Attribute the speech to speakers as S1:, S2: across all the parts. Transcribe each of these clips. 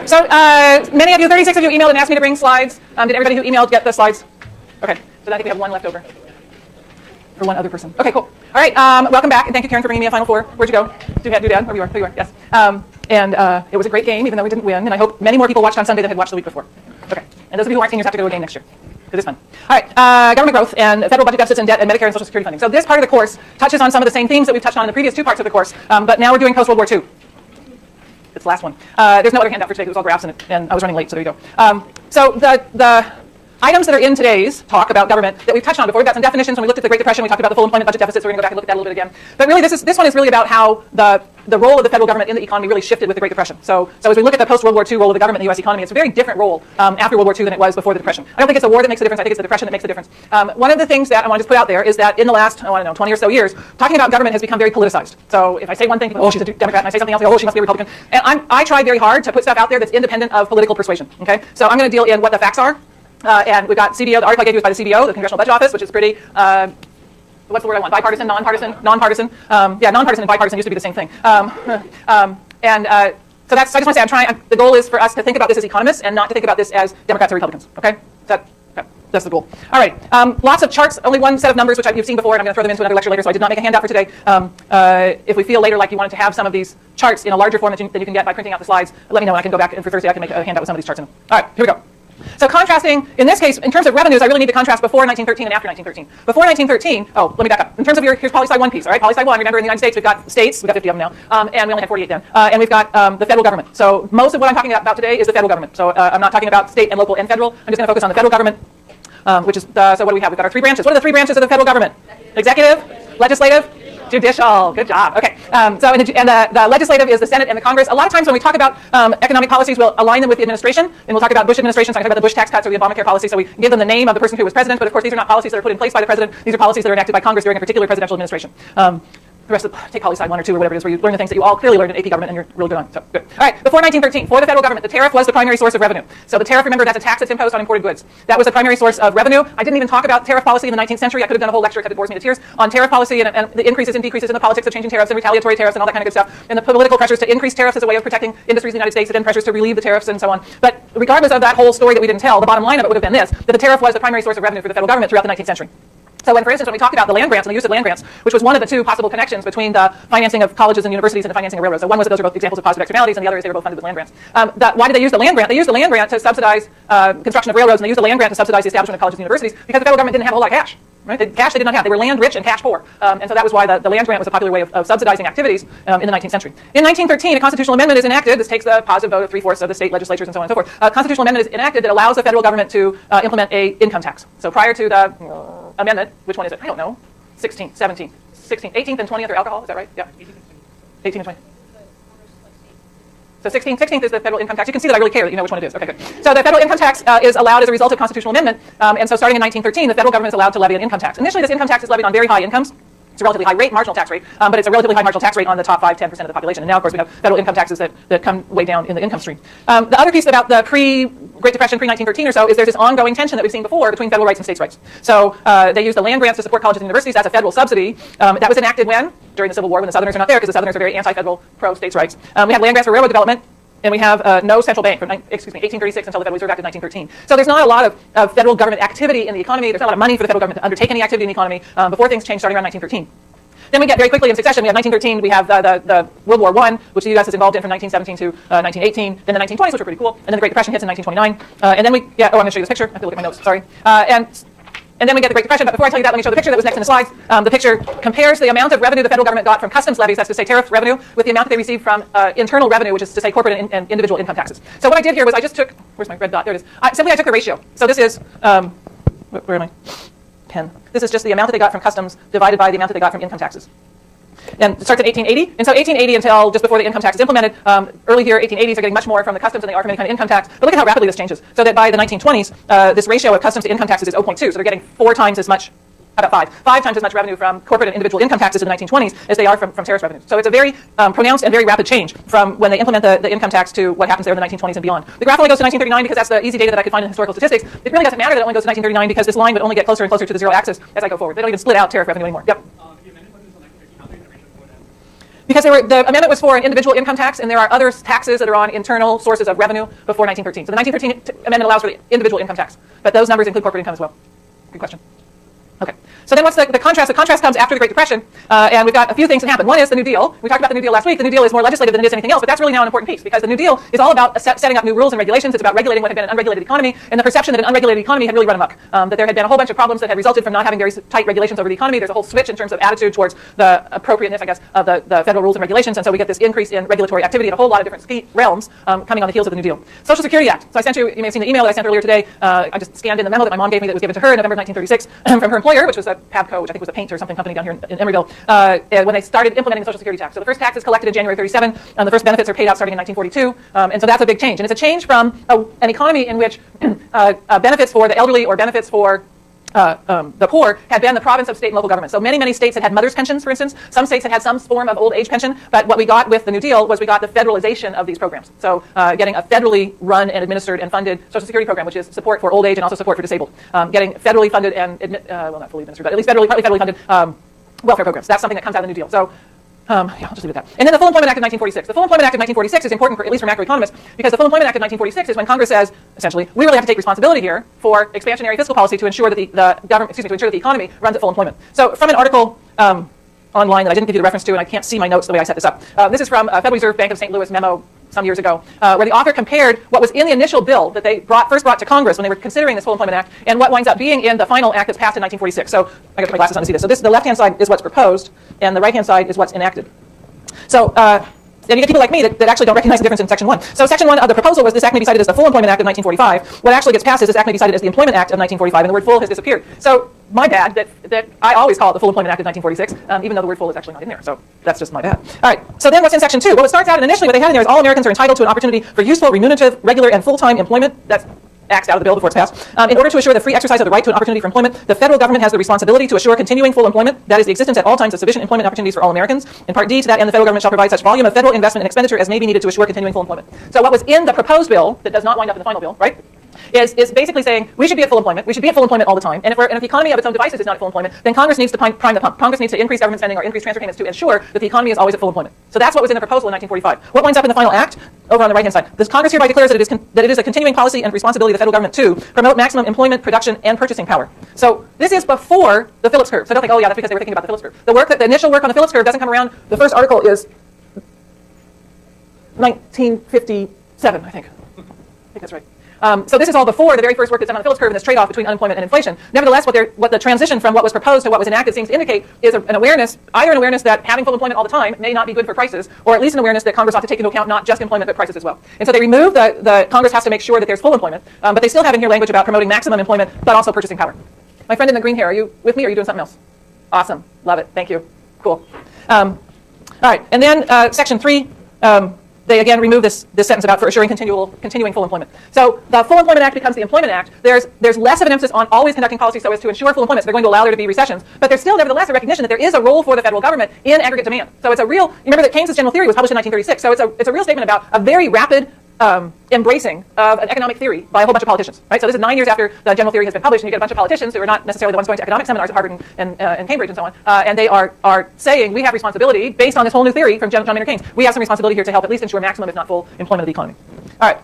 S1: So many of you, 36 of you emailed and asked me to bring slides. Did everybody who emailed get the slides? Okay, so I think we have one left over. For one other person. Okay, cool. All right, welcome back, and thank you, Karen, for bringing me a Final Four. Where'd you go? Doodad, where you are? Who you are? Yes. And it was a great game, even though we didn't win, and I hope many more people watched on Sunday than had watched the week before. Okay, and those of you who aren't seniors have to go to a game next year, because it's fun. All right, government growth and federal budget deficits and debt and Medicare and Social Security funding. So this part of the course touches on some of the same themes that we've touched on in the previous two parts of the course, but now we're doing post-World War II. It's the last one. There's no other handout for today. It was all graphs, and I was running late, so there you go. So the items that are in today's talk about government that we've touched on before, we've got some definitions. When we looked at the Great Depression, we talked about the full employment budget deficit, so we're going to go back and look at that a little bit again. But really, this one is really about how the role of the federal government in the economy really shifted with the Great Depression. So as we look at the post-World War II role of the government in the U.S. economy, it's a very different role after World War II than it was before the Depression. I don't think it's the war that makes the difference. I think it's the Depression that makes the difference. One of the things that I want to just put out there is that in the last, 20 or so years, talking about government has become very politicized. So if I say one thing, people, oh, she's a Democrat, and I say something else, oh, she must be a Republican. And I try very hard to put stuff out there that's independent of political persuasion. Okay, so I'm going to deal in what the facts are. And we've got CBO, the article I gave you is by the CBO, the Congressional Budget Office, which is pretty, what's the word I want? Bipartisan, nonpartisan. Yeah, nonpartisan and bipartisan used to be the same thing. So I just want to say, the goal is for us to think about this as economists and not to think about this as Democrats or Republicans, okay? That's the goal. All right, lots of charts, only one set of numbers, which you've seen before, and I'm going to throw them into another lecture later, so I did not make a handout for today. If we feel later like you wanted to have some of these charts in a larger form than you can get by printing out the slides, let me know, and I can go back, and for Thursday I can make a handout with some of these charts in them. All right, here we go. So contrasting, in this case, in terms of revenues, I really need to contrast before 1913 and after 1913. Before 1913, let me back up. In terms of here's poli-sci 1 piece, all right? Poli-sci 1, remember in the United States, we've got 50 of them now, and we only had 48 then. And we've got the federal government. So most of what I'm talking about today is the federal government. So I'm not talking about state and local and federal. I'm just going to focus on the federal government, which is, so what do we have? We've got our three branches. What are the three branches of the federal government? Executive, legislative, judicial. Good job. Okay. The legislative is the Senate and the Congress. A lot of times when we talk about economic policies, we'll align them with the administration, and we'll talk about Bush administration, so I talk about the Bush tax cuts or the Obamacare policy, so we give them the name of the person who was president, but of course these are not policies that are put in place by the president. These are policies that are enacted by Congress during a particular presidential administration. The rest of take poli-sci 1 or 2 or whatever it is, where you learn the things that you all clearly learned in AP government and you're really good on. So good. All right, before 1913, for the federal government, the tariff was the primary source of revenue. So the tariff, remember, that's a tax that's imposed on imported goods. That was the primary source of revenue. I didn't even talk about tariff policy in the 19th century. I could have done a whole lecture, because it bores me to tears, on tariff policy and the increases and decreases in the politics of changing tariffs and retaliatory tariffs and all that kind of good stuff, and the political pressures to increase tariffs as a way of protecting industries in the United States, and then pressures to relieve the tariffs and so on. But regardless of that whole story that we didn't tell, the bottom line of it would have been this, that the tariff was the primary source of revenue for the federal government throughout the 19th century. So for instance, when we talked about the land grants and the use of land grants, which was one of the two possible connections between the financing of colleges and universities and the financing of railroads. So one was that those are both examples of positive externalities, and the other is they were both funded with land grants. Why did they use the land grant? They used the land grant to subsidize construction of railroads, and they used the land grant to subsidize the establishment of colleges and universities, because the federal government didn't have a whole lot of cash. Right? The cash they did not have. They were land rich and cash poor. And so that was why the land grant was a popular way of subsidizing activities in the 19th century. In 1913, a constitutional amendment is enacted. This takes the positive vote of 3/4 of the state legislatures and so on and so forth. A constitutional amendment is enacted that allows the federal government to implement a income tax. So prior to the amendment, which one is it? I don't know. 16th, 17th, 16th, 18th and 20th are alcohol. Is that right? Yeah. 18th and 20th. So 16th is the federal income tax. You can see that I really care that you know which one it is. Okay, good. So the federal income tax is allowed as a result of constitutional amendment. And so starting in 1913, the federal government is allowed to levy an income tax. Initially, this income tax is levied on very high incomes. It's a relatively high rate, marginal tax rate, but it's a relatively high marginal tax rate on the top 5-10% of the population. And now, of course, we have federal income taxes that come way down in the income stream. The other piece about the pre-Great Depression, pre-1913 or so, is there's this ongoing tension that we've seen before between federal rights and states' rights. So they use the land grants to support colleges and universities. That's a federal subsidy. That was enacted when? During the Civil War, when the Southerners are not there, because the Southerners are very anti-federal, pro-states' rights. We have land grants for railroad development. And we have no central bank from 1836 until the Federal Reserve Act of 1913. So there's not a lot of federal government activity in the economy. There's not a lot of money for the federal government to undertake any activity in the economy before things changed starting around 1913. Then we get very quickly in succession. We have 1913. We have the World War I, which the U.S. is involved in from 1917 to 1918. Then the 1920s, which were pretty cool. And then the Great Depression hits in 1929. And then I'm going to show you this picture. I have to look at my notes. Sorry. And then we get the Great Depression. But before I tell you that, let me show the picture that was next in the slides. The picture compares the amount of revenue the federal government got from customs levies, that's to say tariff revenue, with the amount that they received from internal revenue, which is to say corporate and individual income taxes. So what I did here was I just took, where's my red dot? There it is. I took the ratio. So this is, where am I? Pen. This is just the amount that they got from customs divided by the amount that they got from income taxes. And it starts at 1880. And so 1880 until just before the income tax is implemented, early here, 1880s are getting much more from the customs than they are from any kind of income tax. But look at how rapidly this changes. So that by the 1920s, this ratio of customs to income taxes is 0.2. So they're getting 4 times as much, about 5 times as much revenue from corporate and individual income taxes in the 1920s as they are from tariff revenue. So it's a very pronounced and very rapid change from when they implement the income tax to what happens there in the 1920s and beyond. The graph only goes to 1939 because that's the easy data that I could find in historical statistics. It really doesn't matter that it only goes to 1939 because this line would only get closer and closer to the zero axis as I go forward. They don't even split out tariff revenue anymore. Yep. Because the amendment was for an individual income tax, and there are other taxes that are on internal sources of revenue before 1913. So the 1913 amendment allows for the individual income tax, but those numbers include corporate income as well. Good question. Okay. So then what's the contrast? The contrast comes after the Great Depression, and we've got a few things that happen. One is the New Deal. We talked about the New Deal last week. The New Deal is more legislative than it is anything else, but that's really now an important piece because the New Deal is all about setting up new rules and regulations. It's about regulating what had been an unregulated economy, and the perception that an unregulated economy had really run amok. That there had been a whole bunch of problems that had resulted from not having very tight regulations over the economy. There's a whole switch in terms of attitude towards the appropriateness, I guess, of the federal rules and regulations, and so we get this increase in regulatory activity in a whole lot of different realms coming on the heels of the New Deal. Social Security Act. So I sent you may have seen the email that I sent earlier today. I just scanned in the memo that my mom gave me that was given to her in November 1936 from her employer, which was a Pabco, which I think was a paint or something company down here in Emeryville, when they started implementing the Social Security tax. So the first tax is collected in January 37, and the first benefits are paid out starting in 1942, and so that's a big change. And it's a change from an economy in which benefits for the elderly or benefits for the poor had been the province of state and local government. So many states had mother's pensions, for instance. Some states had some form of old age pension, but what we got with the New Deal was we got the federalization of these programs. So getting a federally run and administered and funded Social Security program, which is support for old age and also support for disabled. Getting federally funded and, well, not fully administered, but at least partly federally funded welfare programs. That's something that comes out of the New Deal. So yeah, I'll just leave it at that. And then the Full Employment Act of 1946. The Full Employment Act of 1946 is important, at least for macroeconomists, because the Full Employment Act of 1946 is when Congress says, essentially, we really have to take responsibility here for expansionary fiscal policy to ensure that the government, to ensure that the economy runs at full employment. So from an article online that I didn't give you the reference to, and I can't see my notes the way I set this up. This is from a Federal Reserve Bank of St. Louis memo some years ago, where the author compared what was in the initial bill that they first brought to Congress when they were considering this Full Employment Act and what winds up being in the final act that's passed in 1946. So I got to put my glasses on to see this. So the left-hand side is what's proposed, and the right-hand side is what's enacted. So and you get people like me that actually don't recognize the difference in Section 1. So Section 1 of the proposal was this act may be cited as the Full Employment Act of 1945. What actually gets passed is this act may be cited as the Employment Act of 1945, and the word full has disappeared. So my bad that I always call it the Full Employment Act of 1946, even though the word full is actually not in there. So that's just my bad. All right, so then what's in Section 2? Well, it starts out, and initially what they had in there is all Americans are entitled to an opportunity for useful, remunerative, regular, and full-time employment. That's axed out of the bill before it's passed. In order to assure the free exercise of the right to an opportunity for employment, the federal government has the responsibility to assure continuing full employment, that is the existence at all times of sufficient employment opportunities for all Americans. In Part D, to that end, the federal government shall provide such volume of federal investment and expenditure as may be needed to assure continuing full employment. So what was in the proposed bill that does not wind up in the final bill, right, is basically saying we should be at full employment. We should be at full employment all the time. And if the economy of its own devices is not at full employment, then Congress needs to prime the pump. Congress needs to increase government spending or increase transfer payments to ensure that the economy is always at full employment. So that's what was in the proposal in 1945. What winds up in the final act? Over on the right-hand side. This Congress hereby declares that it is a continuing policy and responsibility of the federal government to promote maximum employment, production, and purchasing power. So this is before the Phillips curve. So don't think, oh yeah, that's because they were thinking about the Phillips curve. The initial work on the Phillips curve doesn't come around. The first article is 1957, I think. I think that's right. So this is all before the very first work that's done on the Phillips curve and this trade-off between unemployment and inflation. Nevertheless, what the transition from what was proposed to what was enacted seems to indicate is an awareness, either an awareness that having full employment all the time may not be good for prices, or at least an awareness that Congress ought to take into account not just employment but prices as well. And so they remove the Congress has to make sure that there's full employment, but they still have in here language about promoting maximum employment but also purchasing power. My friend in the green hair, are you with me or are you doing something else? Awesome. Love it. Thank you. Cool. All right. And then Section 3. They again remove this sentence about for assuring continuing full employment. So the Full Employment Act becomes the Employment Act. There's less of an emphasis on always conducting policy so as to ensure full employment. So they're going to allow there to be recessions, but there's still nevertheless a recognition that there is a role for the federal government in aggregate demand. So it's a real. You remember that Keynes's general theory was published in 1936. So it's a real statement about a very rapid embracing of an economic theory by a whole bunch of politicians, right? So this is 9 years after the general theory has been published, and you get a bunch of politicians who are not necessarily the ones going to economic seminars at Harvard and Cambridge and so on, and they are saying we have responsibility based on this whole new theory from John Maynard Keynes. We have some responsibility here to help at least ensure maximum, if not full, employment of the economy. All right.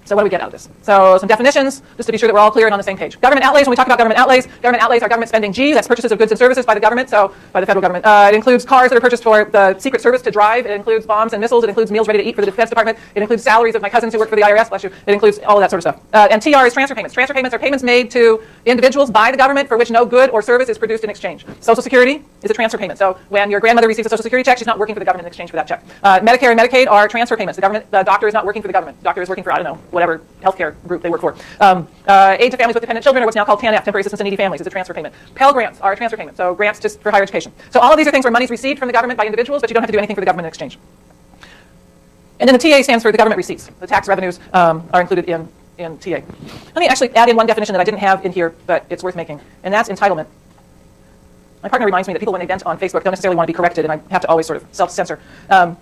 S1: So what do we get out of this? So some definitions, just to be sure that we're all clear and on the same page. Government outlays, when we talk about government outlays are government spending G, that's purchases of goods and services by the government, so by the federal government. It includes cars that are purchased for the Secret Service to drive. It includes bombs and missiles. It includes meals ready to eat for the Defense Department. It includes salaries of my cousins who work for the IRS, bless you. It includes all of that sort of stuff. And TR is transfer payments. Transfer payments are payments made to individuals by the government for which no good or service is produced in exchange. Social Security is a transfer payment. So when your grandmother receives a Social Security check, she's not working for the government in exchange for that check. Medicare and Medicaid are transfer payments. The doctor is not working for the government. The doctor is working for, I don't know, whatever healthcare group they work for. Aid to families with dependent children, or what's now called TANF, temporary assistance to needy families, is a transfer payment. Pell Grants are a transfer payment, so grants just for higher education. So all of these are things where money's received from the government by individuals, but you don't have to do anything for the government in exchange. And then the TA stands for the government receipts. The tax revenues are included in TA. Let me actually add in one definition that I didn't have in here, but it's worth making, and that's entitlement. My partner reminds me that people, when they vent on Facebook, don't necessarily want to be corrected, and I have to always sort of self-censor,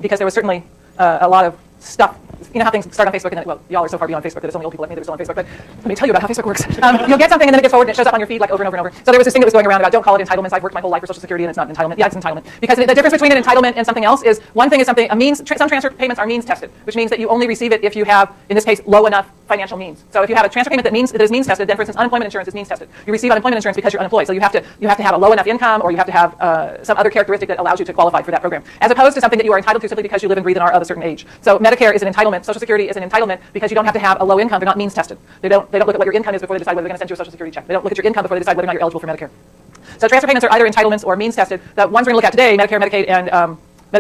S1: because there was certainly a lot of stuff you know how things start on Facebook and then, well, y'all are so far beyond Facebook that it's only old people like me that are still on Facebook, but let me tell you about how Facebook works. You'll get something and then it gets forwarded and it shows up on your feed like over and over and over. So there was this thing that was going around about don't call it entitlements. I've worked my whole life for Social Security and it's not an entitlement. Yeah, it's entitlement. Because the difference between an entitlement and something else is one thing is something, a means, some transfer payments are means tested, which means that you only receive it if you have, in this case, low enough financial means. So if you have a transfer payment that is means tested, then for instance, unemployment insurance is means tested. You receive unemployment insurance because you're unemployed. So you have to have a low enough income or you have to have some other characteristic that allows you to qualify for that program, as opposed to something that you are entitled to simply because you live and breathe and are of a certain age. So Medicare is an entitlement. Social Security is an entitlement because you don't have to have a low income. They're not means tested. They don't look at what your income is before they decide whether they're going to send you a Social Security check. They don't look at your income before they decide whether or not you're eligible for Medicare. So transfer payments are either entitlements or means tested. The ones we're going to look at today, Medicare, Medicaid, and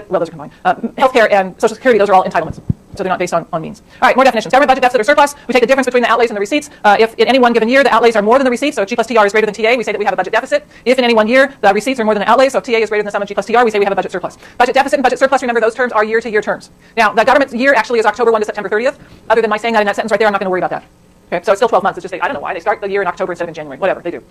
S1: well, those are combined. Healthcare and Social Security, those are all entitlements. So they're not based on means. All right, more definitions. Government budget deficit or surplus. We take the difference between the outlays and the receipts. If in any one given year the outlays are more than the receipts, so G plus TR is greater than TA, we say that we have a budget deficit. If in any one year the receipts are more than the outlays, so if TA is greater than the sum of G plus TR, we say we have a budget surplus. Budget deficit and budget surplus, remember those terms are year-to-year terms. Now, the government's year actually is October 1 to September 30th. Other than my saying that in that sentence right there, I'm not going to worry about that. Okay, so it's still 12 months. It's just I don't know why they start the year in October instead of in January. Whatever, they do.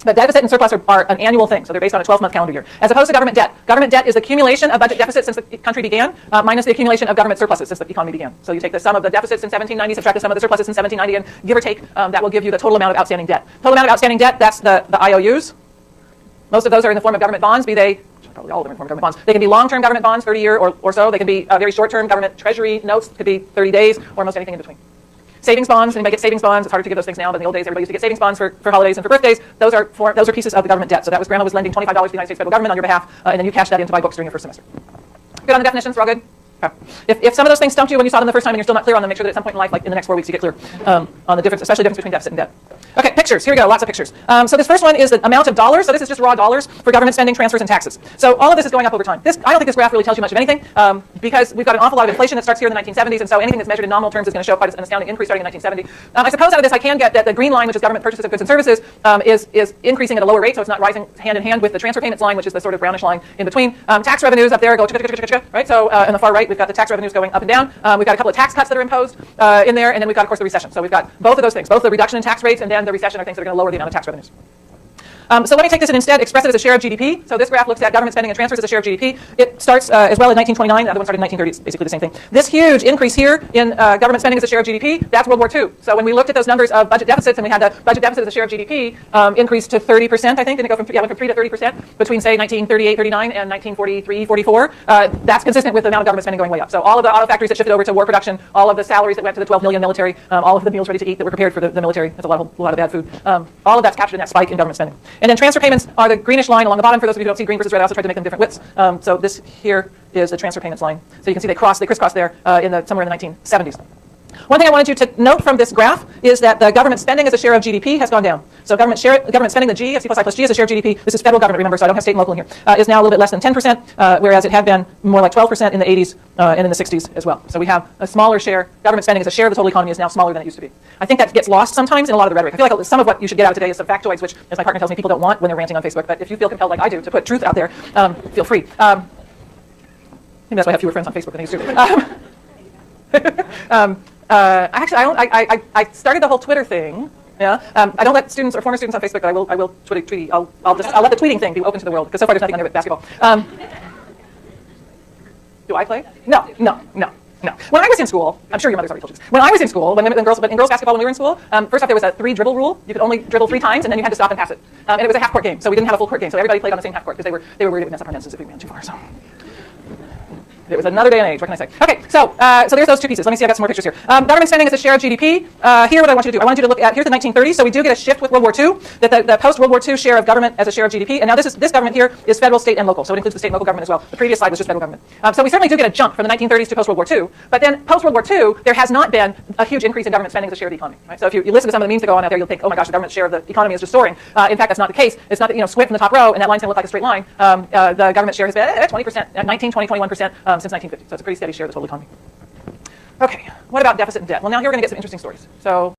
S1: But deficit and surplus are an annual thing, so they're based on a 12-month calendar year. As opposed to government debt. Government debt is the accumulation of budget deficits since the country began, minus the accumulation of government surpluses since the economy began. So you take the sum of the deficits in 1790, subtract the sum of the surpluses in 1790, and give or take, that will give you the total amount of outstanding debt. Total amount of outstanding debt, that's the IOUs. Most of those are in the form of government bonds, be they, probably all of them are in the form of government bonds. They can be long-term government bonds, 30-year or so. They can be very short-term government treasury notes, could be 30 days, or almost anything in between. Savings bonds, anybody get savings bonds? It's harder to give those things now, but in the old days, everybody used to get savings bonds for holidays and for birthdays. Those are pieces of the government debt. So that was grandma was lending $25 to the United States federal government on your behalf, and then you cash that in to buy books during your first semester. Good on the definitions? We're all good? Okay. If some of those things stumped you when you saw them the first time and you're still not clear on them, make sure that at some point in life, like in the next 4 weeks, you get clear on the difference, especially the difference between deficit and debt. Okay, pictures. Here we go. Lots of pictures. So this first one is the amount of dollars. So this is just raw dollars for government spending, transfers, and taxes. So all of this is going up over time. I don't think this graph really tells you much of anything because we've got an awful lot of inflation that starts here in the 1970s, and so anything that's measured in nominal terms is going to show quite an astounding increase starting in 1970. I suppose out of this I can get that the green line, which is government purchases of goods and services, is increasing at a lower rate, so it's not rising hand in hand with the transfer payments line, which is the sort of brownish line in between. Tax revenues up there go right. So on the far right, we've got the tax revenues going up and down. We've got a couple of tax cuts that are imposed in there, and then we've got, of course, the recession. So we've got both of those things, both the reduction in tax rates and then the recession are things that are going to lower the amount of tax revenues. So let me take this and instead express it as a share of GDP. So this graph looks at government spending and transfers as a share of GDP. It starts as well in 1929. The other one started in 1930. It's basically the same thing. This huge increase here in government spending as a share of GDP, that's World War II. So when we looked at those numbers of budget deficits and we had the budget deficit as a share of GDP increased to 30%, I think. Didn't it go from 3 to 30% between, say, 1938, 39 and 1943, 44? That's consistent with the amount of government spending going way up. So all of the auto factories that shifted over to war production, all of the salaries that went to the 12 million military, all of the meals ready to eat that were prepared for the military, that's a lot of bad food. All of that's captured in that spike in government spending. And then transfer payments are the greenish line along the bottom. For those of you who don't see green versus red, I also tried to make them different widths. So this here is the transfer payments line. So you can see they crisscross there somewhere in the 1970s. One thing I wanted you to note from this graph is that the government spending as a share of GDP has gone down. So government spending, the G, C plus I plus G as a share of GDP, this is federal government, remember, so I don't have state and local in here, is now a little bit less than 10%, whereas it had been more like 12% in the 80s and in the 60s as well. So we have a smaller share. Government spending as a share of the total economy is now smaller than it used to be. I think that gets lost sometimes in a lot of the rhetoric. I feel like some of what you should get out of today is some factoids, which, as my partner tells me, people don't want when they're ranting on Facebook. But if you feel compelled like I do to put truth out there, feel free. Maybe that's why I have fewer friends on Facebook than I used to. Actually, I started the whole Twitter thing. Yeah, I don't let students or former students on Facebook, but I will tweet. I'll let the tweeting thing be open to the world because so far there's nothing on there but basketball. Do I play? No. When I was in school, I'm sure your mother's already told you this. When I was in school, in girls basketball when we were in school, first off there was a 3 dribble rule. You could only dribble 3 times, and then you had to stop and pass it. And it was a half court game, so we didn't have a full court game. So everybody played on the same half court because they were worried it would mess up our menses if we ran too far. So. It was another day and age. What can I say? Okay, so there's those 2 pieces. Let me see. I've got some more pictures here. Government spending as a share of GDP. Here, what I want you to do. I want you to look at here's the 1930s. So we do get a shift with World War II. That the post-World War II share of government as a share of GDP. And now this government here is federal, state, and local. So it includes the state and local government as well. The previous slide was just federal government. So we certainly do get a jump from the 1930s to post-World War II. But then post-World War II, there has not been a huge increase in government spending as a share of the economy. Right? So if you listen to some of the memes that go on out there, you'll think, oh my gosh, the government share of the economy is just soaring. In fact, that's not the case. It's not that squint from the top row and that line's going to look like a straight line. The government share has been 20%, 19, 20, 21% since 1950. So it's a pretty steady share of the total economy. Okay, what about deficit and debt? Well, now here we're going to get some interesting stories. So